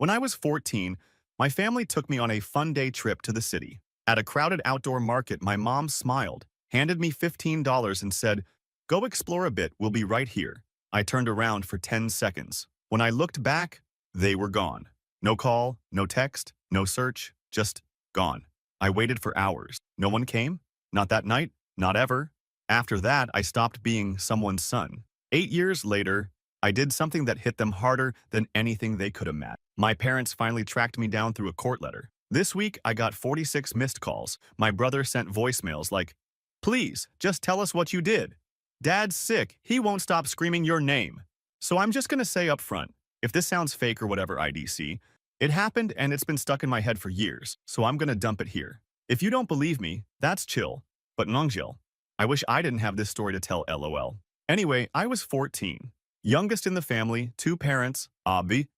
When I was 14, my family took me on a fun day trip to the city. At a crowded outdoor market, my mom smiled, handed me $15 and said, "Go explore a bit, we'll be right here." I turned around for 10 seconds. When I looked back, they were gone. No call, no text, no search, just gone. I waited for hours. No one came? Not that night, not ever. After that, I stopped being someone's son. 8 years later, I did something that hit them harder than anything they could imagine. My parents finally tracked me down through a court letter. This week, I got 46 missed calls. My brother sent voicemails like, "Please, just tell us what you did. Dad's sick. He won't stop screaming your name." So I'm just going to say up front, if this sounds fake or whatever IDC, it happened and it's been stuck in my head for years, so I'm going to dump it here. If you don't believe me, that's chill. But Nongjil, I wish I didn't have this story to tell LOL. Anyway, I was 14. Youngest in the family, two parents, Abi,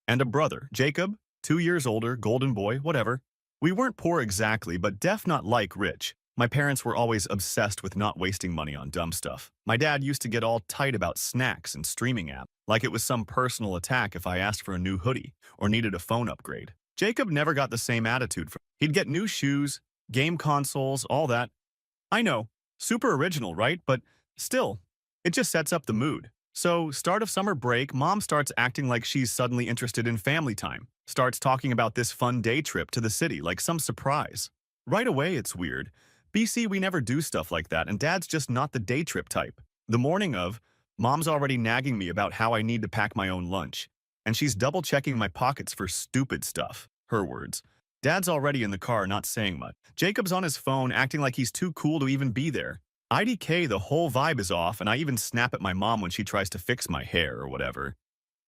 and a brother, Jacob, 2 years older, golden boy, whatever. We weren't poor exactly, but def not like rich. My parents were always obsessed with not wasting money on dumb stuff. My dad used to get all tight about snacks and streaming apps, like it was some personal attack if I asked for a new hoodie or needed a phone upgrade. Jacob never got the same attitude. He'd get new shoes, game consoles, all that. I know, super original, right? But still, it just sets up the mood. So, start of summer break, mom starts acting like she's suddenly interested in family time. Starts talking about this fun day trip to the city like some surprise. Right away, it's weird. BC, we never do stuff like that, and dad's just not the day trip type. The morning of, mom's already nagging me about how I need to pack my own lunch. And she's double checking my pockets for stupid stuff. Her words. Dad's already in the car, not saying much. Jacob's on his phone, acting like he's too cool to even be there. IDK, the whole vibe is off, and I even snap at my mom when she tries to fix my hair or whatever.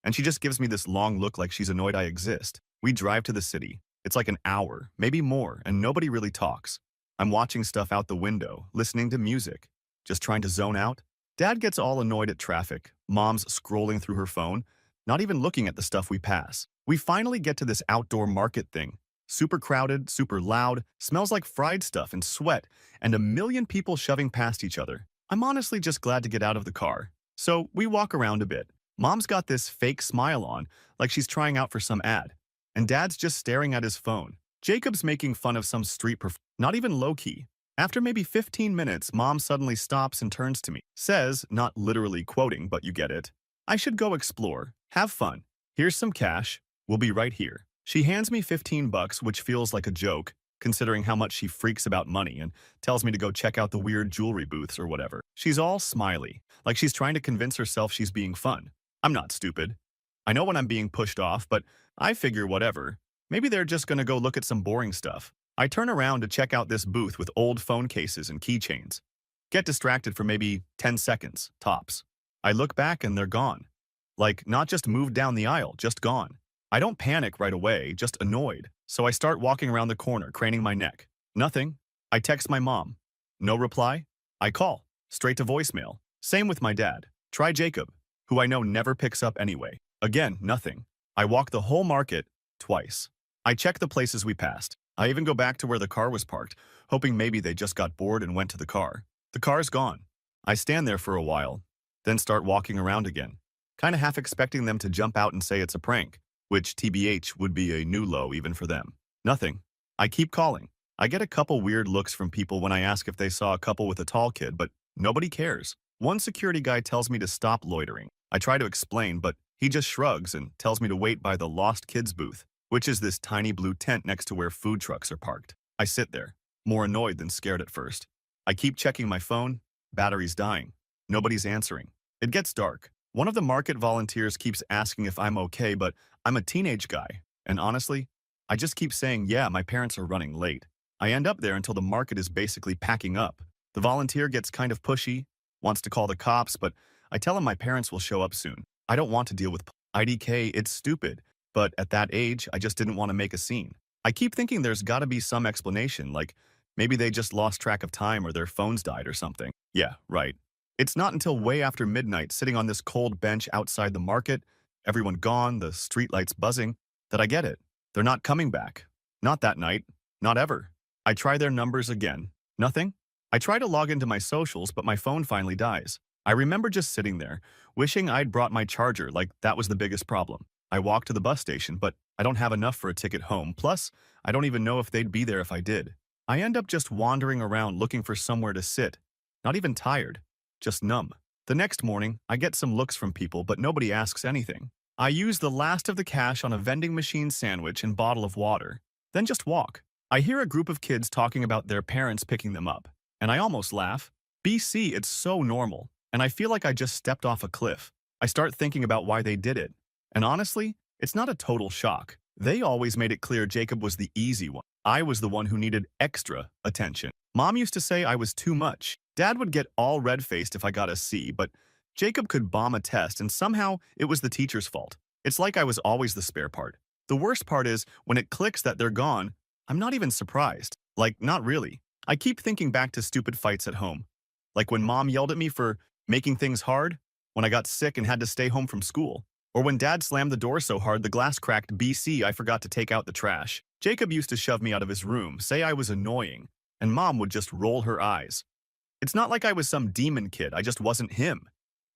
And she just gives me this long look like she's annoyed I exist. We drive to the city. It's like an hour, maybe more, and nobody really talks. I'm watching stuff out the window, listening to music, just trying to zone out. Dad gets all annoyed at traffic. Mom's scrolling through her phone, not even looking at the stuff we pass. We finally get to this outdoor market thing. Super crowded, super loud, smells like fried stuff and sweat, and a million people shoving past each other. I'm honestly just glad to get out of the car. So we walk around a bit. Mom's got this fake smile on, like she's trying out for some ad. And Dad's just staring at his phone. Jacob's making fun of some street not even low-key. After maybe 15 minutes, Mom suddenly stops and turns to me. Says, not literally quoting, but you get it, "I should go explore. Have fun. Here's some cash. We'll be right here." She hands me 15 bucks, which feels like a joke, considering how much she freaks about money, and tells me to go check out the weird jewelry booths or whatever. She's all smiley, like she's trying to convince herself she's being fun. I'm not stupid. I know when I'm being pushed off, but I figure whatever. Maybe they're just gonna go look at some boring stuff. I turn around to check out this booth with old phone cases and keychains. Get distracted for maybe 10 seconds, tops. I look back and they're gone. Like, not just moved down the aisle, just gone. I don't panic right away, just annoyed. So I start walking around the corner, craning my neck. Nothing. I text my mom. No reply. I call. Straight to voicemail. Same with my dad. Try Jacob, who I know never picks up anyway. Again, nothing. I walk the whole market twice. I check the places we passed. I even go back to where the car was parked, hoping maybe they just got bored and went to the car. The car's gone. I stand there for a while, then start walking around again, kind of half expecting them to jump out and say it's a prank, which TBH would be a new low even for them. Nothing. I keep calling. I get a couple weird looks from people when I ask if they saw a couple with a tall kid, but nobody cares. One security guy tells me to stop loitering. I try to explain, but he just shrugs and tells me to wait by the Lost Kids booth, which is this tiny blue tent next to where food trucks are parked. I sit there, more annoyed than scared at first. I keep checking my phone. Battery's dying. Nobody's answering. It gets dark. One of the market volunteers keeps asking if I'm okay, but I'm a teenage guy, and honestly, I just keep saying, yeah, my parents are running late. I end up there until the market is basically packing up. The volunteer gets kind of pushy, wants to call the cops, but I tell him my parents will show up soon. I don't want to deal with IDK, it's stupid, but at that age, I just didn't want to make a scene. I keep thinking there's gotta be some explanation, like maybe they just lost track of time or their phones died or something. Yeah, right. It's not until way after midnight, sitting on this cold bench outside the market, everyone gone, the streetlights buzzing, that I get it. They're not coming back. Not that night. Not ever. I try their numbers again. Nothing. I try to log into my socials, but my phone finally dies. I remember just sitting there, wishing I'd brought my charger like that was the biggest problem. I walk to the bus station, but I don't have enough for a ticket home. Plus, I don't even know if they'd be there if I did. I end up just wandering around looking for somewhere to sit. Not even tired, just numb. The next morning, I get some looks from people, but nobody asks anything. I use the last of the cash on a vending machine sandwich and bottle of water, then just walk. I hear a group of kids talking about their parents picking them up, and I almost laugh. BC, it's so normal, and I feel like I just stepped off a cliff. I start thinking about why they did it, and honestly, it's not a total shock. They always made it clear Jacob was the easy one. I was the one who needed extra attention. Mom used to say I was too much. Dad would get all red-faced if I got a C, but Jacob could bomb a test, and somehow it was the teacher's fault. It's like I was always the spare part. The worst part is, when it clicks that they're gone, I'm not even surprised. Like, not really. I keep thinking back to stupid fights at home. Like when Mom yelled at me for making things hard, when I got sick and had to stay home from school, or when Dad slammed the door so hard the glass cracked. BC, I forgot to take out the trash. Jacob used to shove me out of his room, say I was annoying, and Mom would just roll her eyes. It's not like I was some demon kid, I just wasn't him.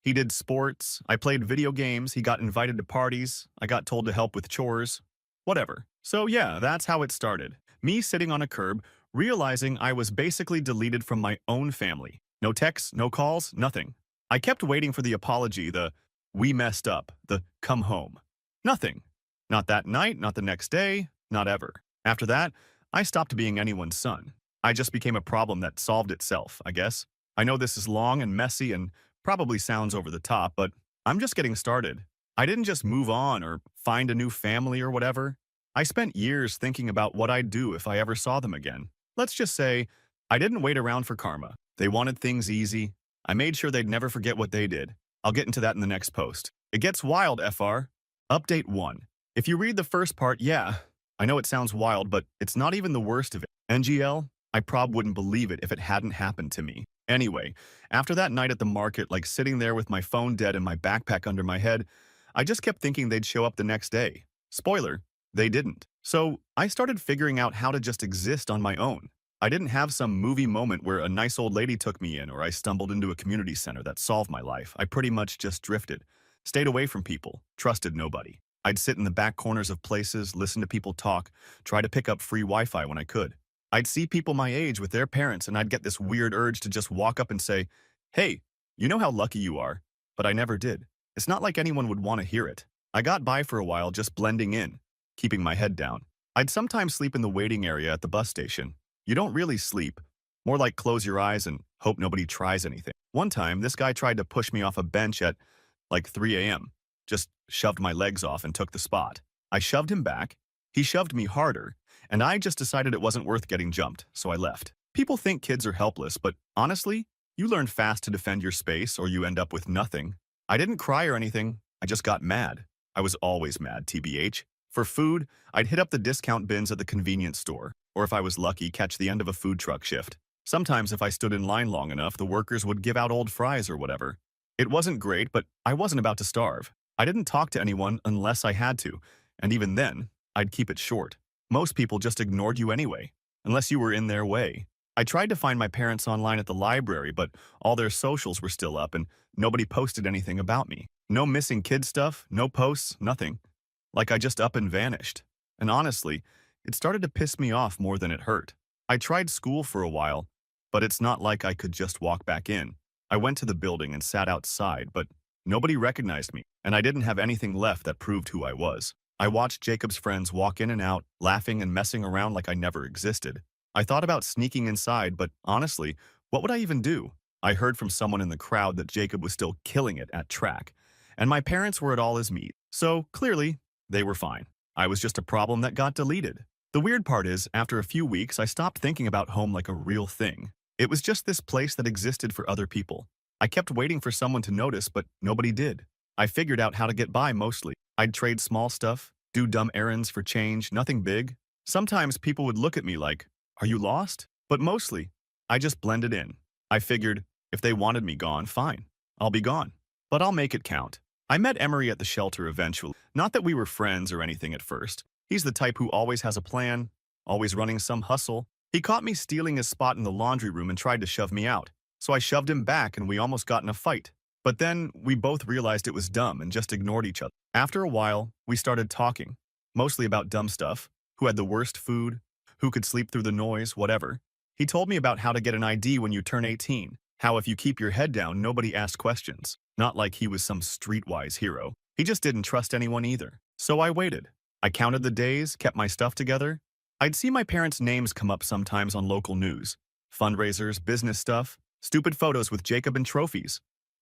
He did sports, I played video games, he got invited to parties, I got told to help with chores. Whatever. So yeah, that's how it started. Me sitting on a curb, realizing I was basically deleted from my own family. No texts, no calls, nothing. I kept waiting for the apology, the "we messed up," the "come home." Nothing. Not that night, not the next day, not ever. After that, I stopped being anyone's son. I just became a problem that solved itself, I guess. I know this is long and messy and probably sounds over the top, but I'm just getting started. I didn't just move on or find a new family or whatever. I spent years thinking about what I'd do if I ever saw them again. Let's just say, I didn't wait around for karma. They wanted things easy. I made sure they'd never forget what they did. I'll get into that in the next post. It gets wild, FR. Update 1. If you read the first part, yeah, I know it sounds wild, but it's not even the worst of it. NGL, I prob wouldn't believe it if it hadn't happened to me. Anyway, after that night at the market, like sitting there with my phone dead and my backpack under my head, I just kept thinking they'd show up the next day. Spoiler, they didn't. So I started figuring out how to just exist on my own. I didn't have some movie moment where a nice old lady took me in or I stumbled into a community center that solved my life. I pretty much just drifted, stayed away from people, trusted nobody. I'd sit in the back corners of places, listen to people talk, try to pick up free Wi-Fi when I could. I'd see people my age with their parents and I'd get this weird urge to just walk up and say, "Hey, you know how lucky you are?" But I never did. It's not like anyone would want to hear it. I got by for a while just blending in, keeping my head down. I'd sometimes sleep in the waiting area at the bus station. You don't really sleep. More like close your eyes and hope nobody tries anything. One time, this guy tried to push me off a bench at like 3 a.m. Just shoved my legs off and took the spot. I shoved him back. He shoved me harder, and I just decided it wasn't worth getting jumped, so I left. People think kids are helpless, but honestly, you learn fast to defend your space or you end up with nothing. I didn't cry or anything. I just got mad. I was always mad, TBH. For food, I'd hit up the discount bins at the convenience store, or if I was lucky, catch the end of a food truck shift. Sometimes if I stood in line long enough, the workers would give out old fries or whatever. It wasn't great, but I wasn't about to starve. I didn't talk to anyone unless I had to, and even then, I'd keep it short. Most people just ignored you anyway, unless you were in their way. I tried to find my parents online at the library, but all their socials were still up and nobody posted anything about me. No missing kid stuff, no posts, nothing. Like I just up and vanished. And honestly, it started to piss me off more than it hurt. I tried school for a while, but it's not like I could just walk back in. I went to the building and sat outside, but nobody recognized me, and I didn't have anything left that proved who I was. I watched Jacob's friends walk in and out, laughing and messing around like I never existed. I thought about sneaking inside, but honestly, what would I even do? I heard from someone in the crowd that Jacob was still killing it at track, and my parents were at all his meet, so clearly, they were fine. I was just a problem that got deleted. The weird part is, after a few weeks, I stopped thinking about home like a real thing. It was just this place that existed for other people. I kept waiting for someone to notice, but nobody did. I figured out how to get by mostly. I'd trade small stuff, do dumb errands for change, nothing big. Sometimes people would look at me like, "Are you lost?" But mostly, I just blended in. I figured, if they wanted me gone, fine. I'll be gone. But I'll make it count. I met Emery at the shelter eventually. Not that we were friends or anything at first. He's the type who always has a plan, always running some hustle. He caught me stealing his spot in the laundry room and tried to shove me out. So I shoved him back and we almost got in a fight. But then we both realized it was dumb and just ignored each other. After a while, we started talking. mostly about dumb stuff, who had the worst food, who could sleep through the noise, whatever. He told me about how to get an ID when you turn 18, how if you keep your head down, nobody asks questions. Not like he was some streetwise hero. He just didn't trust anyone either. So I waited. I counted the days, kept my stuff together. I'd see my parents' names come up sometimes on local news. Fundraisers, business stuff, stupid photos with Jacob and trophies.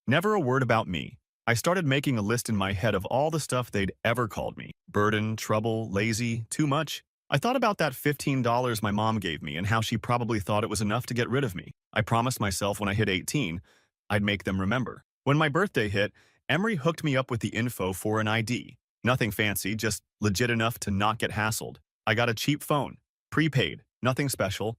Never a word about me. I started making a list in my head of all the stuff they'd ever called me. Burden, trouble, lazy, too much. I thought about that $15 my mom gave me and how she probably thought it was enough to get rid of me. I promised myself when I hit 18, I'd make them remember. When my birthday hit, Emery hooked me up with the info for an ID. Nothing fancy, just legit enough to not get hassled. I got a cheap phone, prepaid, nothing special.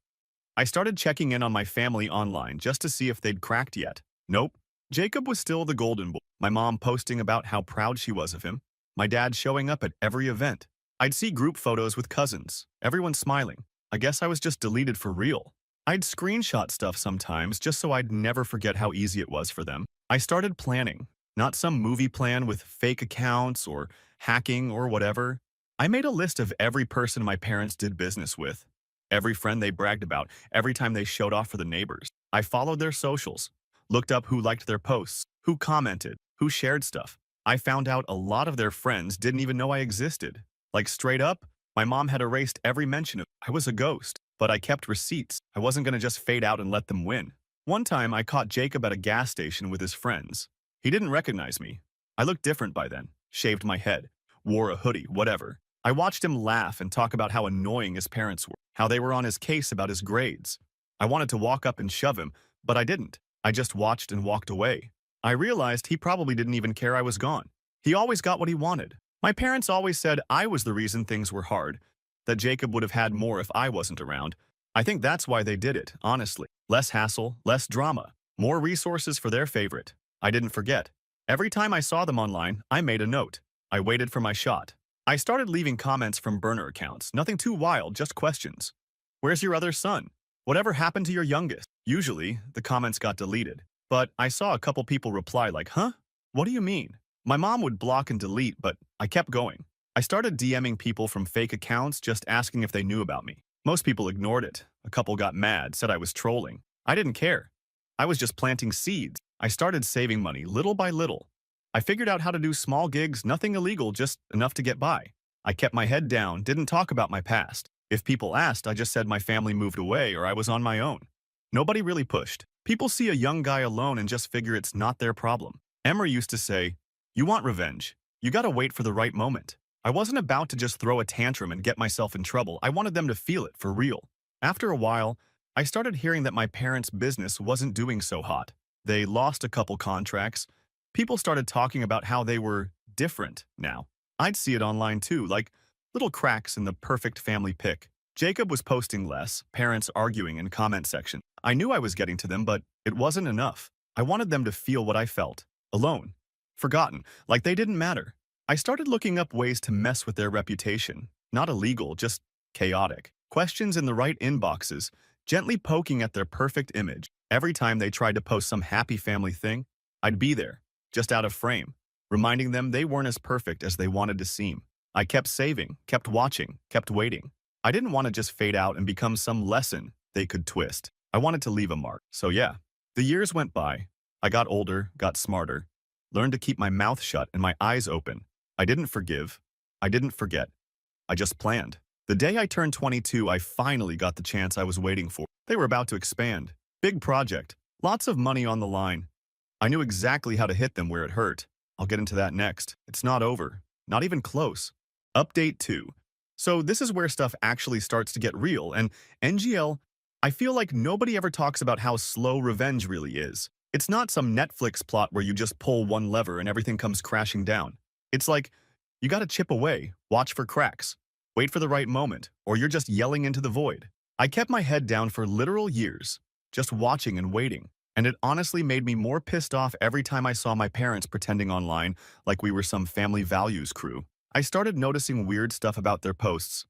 I started checking in on my family online just to see if they'd cracked yet. Nope. Jacob was still the golden boy. My mom posting about how proud she was of him. My dad showing up at every event. I'd see group photos with cousins, everyone smiling. I guess I was just deleted for real. I'd screenshot stuff sometimes just so I'd never forget how easy it was for them. I started planning, not some movie plan with fake accounts or hacking or whatever. I made a list of every person my parents did business with, every friend they bragged about, every time they showed off for the neighbors. I followed their socials, looked up who liked their posts, who commented, who shared stuff. I found out a lot of their friends didn't even know I existed. Like straight up, my mom had erased every mention of I was a ghost, but I kept receipts. I wasn't going to just fade out and let them win. One time, I caught Jacob at a gas station with his friends. He didn't recognize me. I looked different by then, shaved my head, wore a hoodie, whatever. I watched him laugh and talk about how annoying his parents were, how they were on his case about his grades. I wanted to walk up and shove him, but I didn't. I just watched and walked away. I realized he probably didn't even care I was gone. He always got what he wanted. My parents always said I was the reason things were hard, that Jacob would have had more if I wasn't around. I think that's why they did it, honestly. Less hassle, less drama, more resources for their favorite. I didn't forget. Every time I saw them online, I made a note. I waited for my shot. I started leaving comments from burner accounts, nothing too wild, just questions. Where's your other son? Whatever happened to your youngest? Usually, the comments got deleted. But I saw a couple people reply like, huh? What do you mean? My mom would block and delete, but I kept going. I started DMing people from fake accounts just asking if they knew about me. Most people ignored it. A couple got mad, said I was trolling. I didn't care. I was just planting seeds. I started saving money little by little. I figured out how to do small gigs, nothing illegal, just enough to get by. I kept my head down, didn't talk about my past. If people asked, I just said my family moved away or I was on my own. Nobody really pushed. People see a young guy alone and just figure it's not their problem. Emery used to say, you want revenge. You gotta wait for the right moment. I wasn't about to just throw a tantrum and get myself in trouble. I wanted them to feel it for real. After a while, I started hearing that my parents' business wasn't doing so hot. They lost a couple contracts. People started talking about how they were different now. I'd see it online too, like little cracks in the perfect family pic. Jacob was posting less, parents arguing in comment section. I knew I was getting to them, but it wasn't enough. I wanted them to feel what I felt. Alone. Forgotten, like they didn't matter. I started looking up ways to mess with their reputation. Not illegal, just chaotic. Questions in the right inboxes, gently poking at their perfect image. Every time they tried to post some happy family thing, I'd be there, just out of frame, reminding them they weren't as perfect as they wanted to seem. I kept saving, kept watching, kept waiting. I didn't want to just fade out and become some lesson they could twist. I wanted to leave a mark. So yeah, the years went by. I got older, got smarter, learned to keep my mouth shut and my eyes open. I didn't forgive. I didn't forget. I just planned. The day I turned 22, I finally got the chance I was waiting for. They were about to expand. Big project. Lots of money on the line. I knew exactly how to hit them where it hurt. I'll get into that next. It's not over. Not even close. Update 2. So this is where stuff actually starts to get real, and NGL, I feel like nobody ever talks about how slow revenge really is. It's not some Netflix plot where you just pull one lever and everything comes crashing down. It's like, you gotta chip away, watch for cracks, wait for the right moment, or you're just yelling into the void. I kept my head down for literal years, just watching and waiting, and it honestly made me more pissed off every time I saw my parents pretending online like we were some family values crew. I started noticing weird stuff about their posts.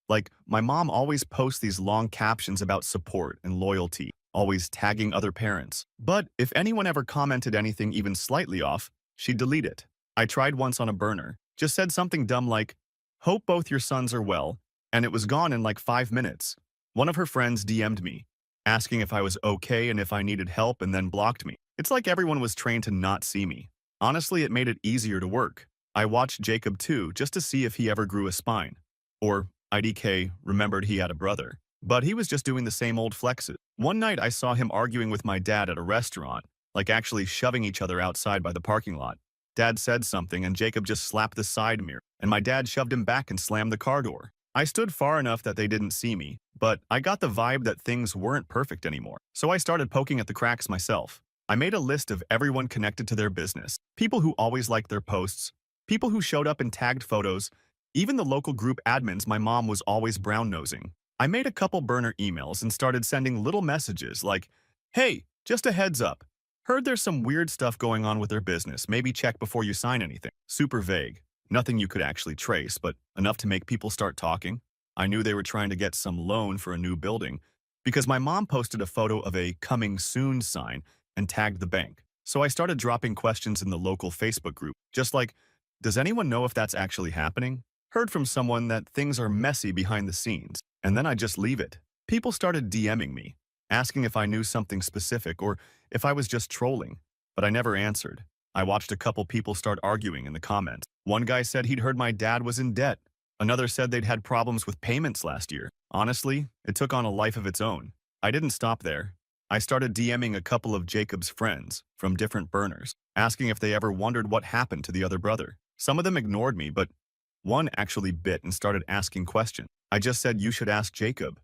Like, my mom always posts these long captions about support and loyalty, always tagging other parents. But if anyone ever commented anything even slightly off, she'd delete it. I tried once on a burner, just said something dumb like, Hope both your sons are well, and it was gone in like 5 minutes. One of her friends DM'd me, asking if I was okay and if I needed help, and then blocked me. It's like everyone was trained to not see me. Honestly, it made it easier to work. I watched Jacob too, just to see if he ever grew a spine. Or IDK remembered he had a brother. But he was just doing the same old flexes. One night I saw him arguing with my dad at a restaurant, like actually shoving each other outside by the parking lot. Dad said something and Jacob just slapped the side mirror, and my dad shoved him back and slammed the car door. I stood far enough that they didn't see me, but I got the vibe that things weren't perfect anymore. So I started poking at the cracks myself. I made a list of everyone connected to their business, people who always liked their posts, people who showed up and tagged photos, even the local group admins my mom was always brown-nosing. I made a couple burner emails and started sending little messages like, "Hey, just a heads up. Heard there's some weird stuff going on with their business. Maybe check before you sign anything." Super vague. Nothing you could actually trace, but enough to make people start talking. I knew they were trying to get some loan for a new building because my mom posted a photo of a coming soon sign and tagged the bank. So I started dropping questions in the local Facebook group, just like, does anyone know if that's actually happening? Heard from someone that things are messy behind the scenes, and then I just leave it. People started DMing me, asking if I knew something specific or if I was just trolling, but I never answered. I watched a couple people start arguing in the comments. One guy said he'd heard my dad was in debt. Another said they'd had problems with payments last year. Honestly, it took on a life of its own. I didn't stop there. I started DMing a couple of Jacob's friends from different burners, asking if they ever wondered what happened to the other brother. Some of them ignored me, but one actually bit and started asking questions. I just said, "You should ask Jacob."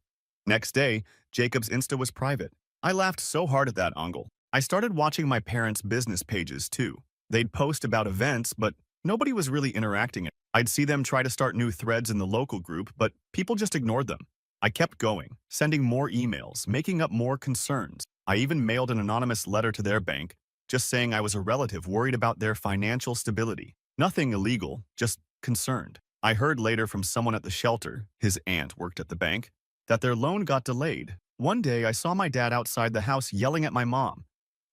Next day, Jacob's Insta was private. I laughed so hard at that angle. I started watching my parents' business pages too. They'd post about events, but nobody was really interacting. I'd see them try to start new threads in the local group, but people just ignored them. I kept going, sending more emails, making up more concerns. I even mailed an anonymous letter to their bank, just saying I was a relative worried about their financial stability. Nothing illegal, just concerned. I heard later from someone at the shelter, his aunt worked at the bank, that their loan got delayed. One day I saw my dad outside the house yelling at my mom,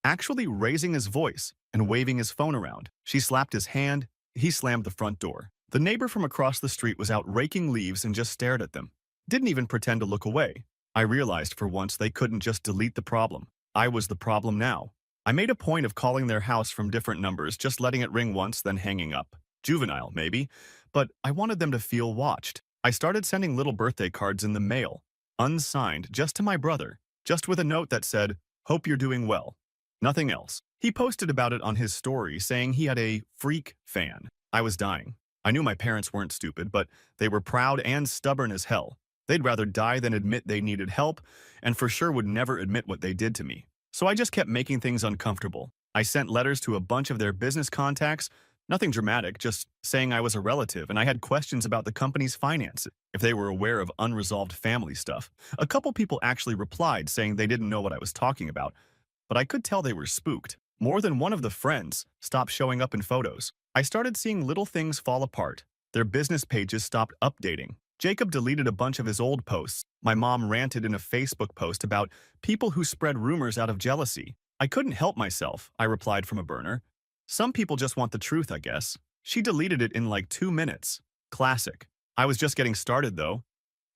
actually raising his voice and waving his phone around. She slapped his hand, he slammed the front door. The neighbor from across the street was out raking leaves and just stared at them. Didn't even pretend to look away. I realized for once they couldn't just delete the problem. I was the problem now. I made a point of calling their house from different numbers, just letting it ring once, then hanging up. Juvenile, maybe, but I wanted them to feel watched. I started sending little birthday cards in the mail, unsigned, just to my brother, just with a note that said, "Hope you're doing well." Nothing else. He posted about it on his story, saying he had a freak fan. I was dying. I knew my parents weren't stupid, but they were proud and stubborn as hell. They'd rather die than admit they needed help, and for sure would never admit what they did to me. So I just kept making things uncomfortable. I sent letters to a bunch of their business contacts, nothing dramatic, just saying I was a relative and I had questions about the company's finances, if they were aware of unresolved family stuff. A couple people actually replied saying they didn't know what I was talking about, but I could tell they were spooked. More than one of the friends stopped showing up in photos. I started seeing little things fall apart. Their business pages stopped updating. Jacob deleted a bunch of his old posts. My mom ranted in a Facebook post about people who spread rumors out of jealousy. I couldn't help myself, I replied from a burner. Some people just want the truth, I guess. She deleted it in like 2 minutes. Classic. I was just getting started though.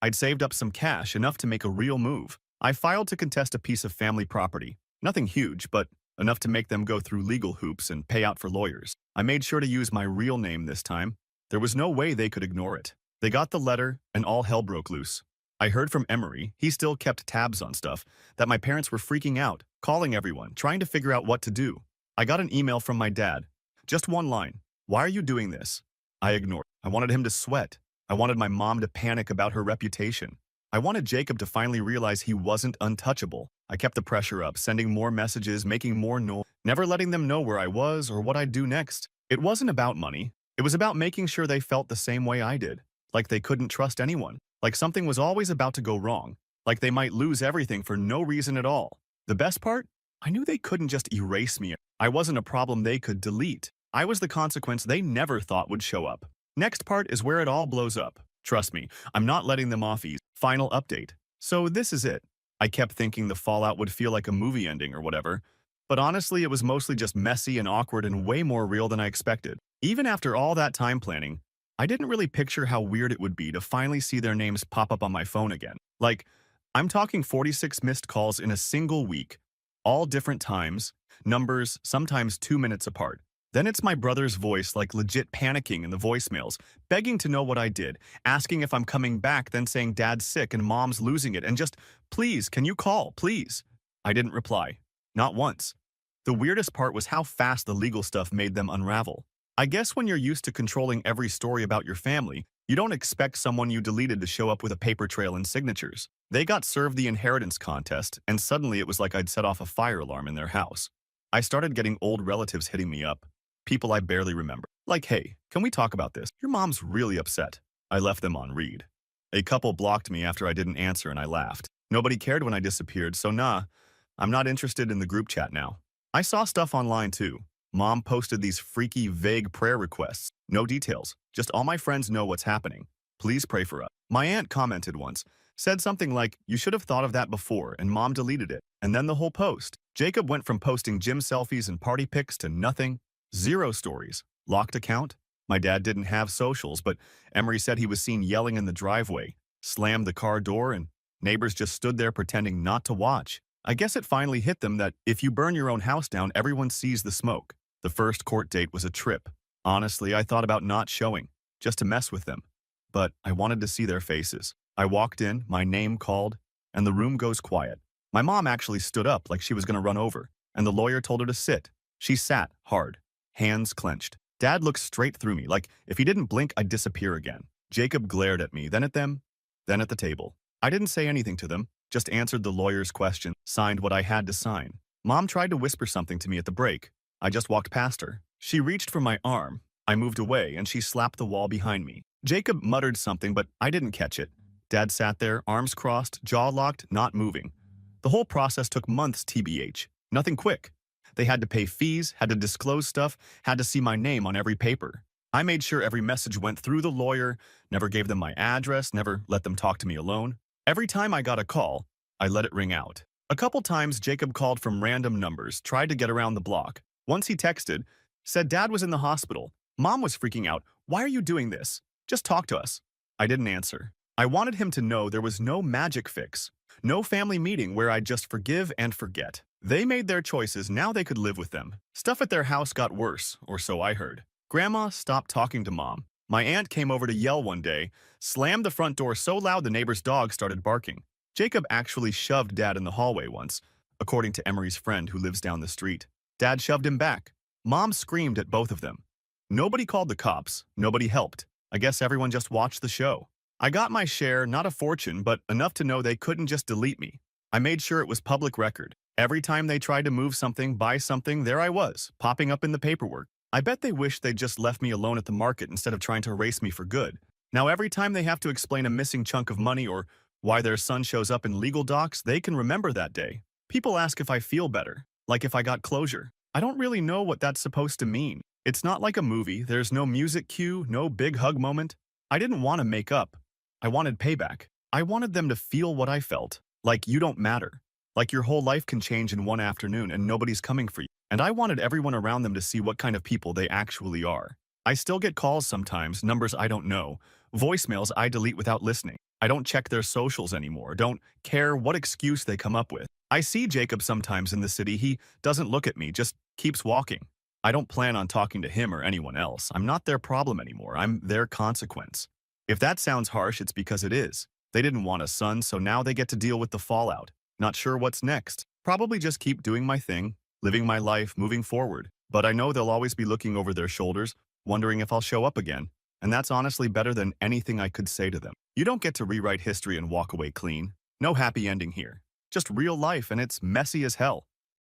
I'd saved up some cash, enough to make a real move. I filed to contest a piece of family property. Nothing huge, but enough to make them go through legal hoops and pay out for lawyers. I made sure to use my real name this time. There was no way they could ignore it. They got the letter, and all hell broke loose. I heard from Emery, he still kept tabs on stuff, that my parents were freaking out, calling everyone, trying to figure out what to do. I got an email from my dad. Just one line. "Why are you doing this?" I ignored. I wanted him to sweat. I wanted my mom to panic about her reputation. I wanted Jacob to finally realize he wasn't untouchable. I kept the pressure up, sending more messages, making more noise, never letting them know where I was or what I'd do next. It wasn't about money. It was about making sure they felt the same way I did. Like they couldn't trust anyone. Like something was always about to go wrong. Like they might lose everything for no reason at all. The best part? I knew they couldn't just erase me. I wasn't a problem they could delete. I was the consequence they never thought would show up. Next part is where it all blows up. Trust me, I'm not letting them off easy. Final update. So this is it. I kept thinking the fallout would feel like a movie ending or whatever, but honestly it was mostly just messy and awkward and way more real than I expected. Even after all that time planning, I didn't really picture how weird it would be to finally see their names pop up on my phone again. Like, I'm talking 46 missed calls in a single week, all different times, numbers, sometimes 2 minutes apart. Then it's my brother's voice, like legit panicking in the voicemails, begging to know what I did, asking if I'm coming back, then saying dad's sick and mom's losing it, and just, please, can you call, please? I didn't reply. Not once. The weirdest part was how fast the legal stuff made them unravel. I guess when you're used to controlling every story about your family, you don't expect someone you deleted to show up with a paper trail and signatures. They got served the inheritance contest, and suddenly it was like I'd set off a fire alarm in their house. I started getting old relatives hitting me up, people I barely remember. Like, hey, can we talk about this? Your mom's really upset. I left them on read. A couple blocked me after I didn't answer and I laughed. Nobody cared when I disappeared, so nah, I'm not interested in the group chat now. I saw stuff online too. Mom posted these freaky, vague prayer requests. No details, just all my friends know what's happening. Please pray for us. My aunt commented once, said something like, you should have thought of that before, and mom deleted it. And then the whole post. Jacob went from posting gym selfies and party pics to nothing. Zero stories. Locked account? My dad didn't have socials, but Emery said he was seen yelling in the driveway, slammed the car door, and neighbors just stood there pretending not to watch. I guess it finally hit them that if you burn your own house down, everyone sees the smoke. The first court date was a trip. Honestly, I thought about not showing, just to mess with them. But I wanted to see their faces. I walked in, my name called, and the room goes quiet. My mom actually stood up like she was going to run over, and the lawyer told her to sit. She sat hard, hands clenched. Dad looked straight through me, like if he didn't blink, I'd disappear again. Jacob glared at me, then at them, then at the table. I didn't say anything to them, just answered the lawyer's question, signed what I had to sign. Mom tried to whisper something to me at the break. I just walked past her. She reached for my arm. I moved away, and she slapped the wall behind me. Jacob muttered something, but I didn't catch it. Dad sat there, arms crossed, jaw locked, not moving. The whole process took months, TBH. Nothing quick. They had to pay fees, had to disclose stuff, had to see my name on every paper. I made sure every message went through the lawyer, never gave them my address, never let them talk to me alone. Every time I got a call, I let it ring out. A couple times, Jacob called from random numbers, tried to get around the block. Once he texted, said dad was in the hospital. Mom was freaking out. Why are you doing this? Just talk to us. I didn't answer. I wanted him to know there was no magic fix. No family meeting where I'd just forgive and forget. They made their choices, now they could live with them. Stuff at their house got worse, or so I heard. Grandma stopped talking to Mom. My aunt came over to yell one day, slammed the front door so loud the neighbor's dog started barking. Jacob actually shoved Dad in the hallway once, according to Emery's friend who lives down the street. Dad shoved him back. Mom screamed at both of them. Nobody called the cops. Nobody helped. I guess everyone just watched the show. I got my share, not a fortune, but enough to know they couldn't just delete me. I made sure it was public record. Every time they tried to move something, buy something, there I was, popping up in the paperwork. I bet they wish they'd just left me alone at the market instead of trying to erase me for good. Now every time they have to explain a missing chunk of money or why their son shows up in legal docs, they can remember that day. People ask if I feel better, like if I got closure. I don't really know what that's supposed to mean. It's not like a movie. There's no music cue, no big hug moment. I didn't want to make up. I wanted payback. I wanted them to feel what I felt. Like you don't matter. Like your whole life can change in one afternoon and nobody's coming for you. And I wanted everyone around them to see what kind of people they actually are. I still get calls sometimes, numbers I don't know, voicemails I delete without listening. I don't check their socials anymore, don't care what excuse they come up with. I see Jacob sometimes in the city. He doesn't look at me, just keeps walking. I don't plan on talking to him or anyone else. I'm not their problem anymore. I'm their consequence. If that sounds harsh, it's because it is. They didn't want a son, so now they get to deal with the fallout. Not sure what's next. Probably just keep doing my thing, living my life, moving forward. But I know they'll always be looking over their shoulders, wondering if I'll show up again. And that's honestly better than anything I could say to them. You don't get to rewrite history and walk away clean. No happy ending here. Just real life, and it's messy as hell.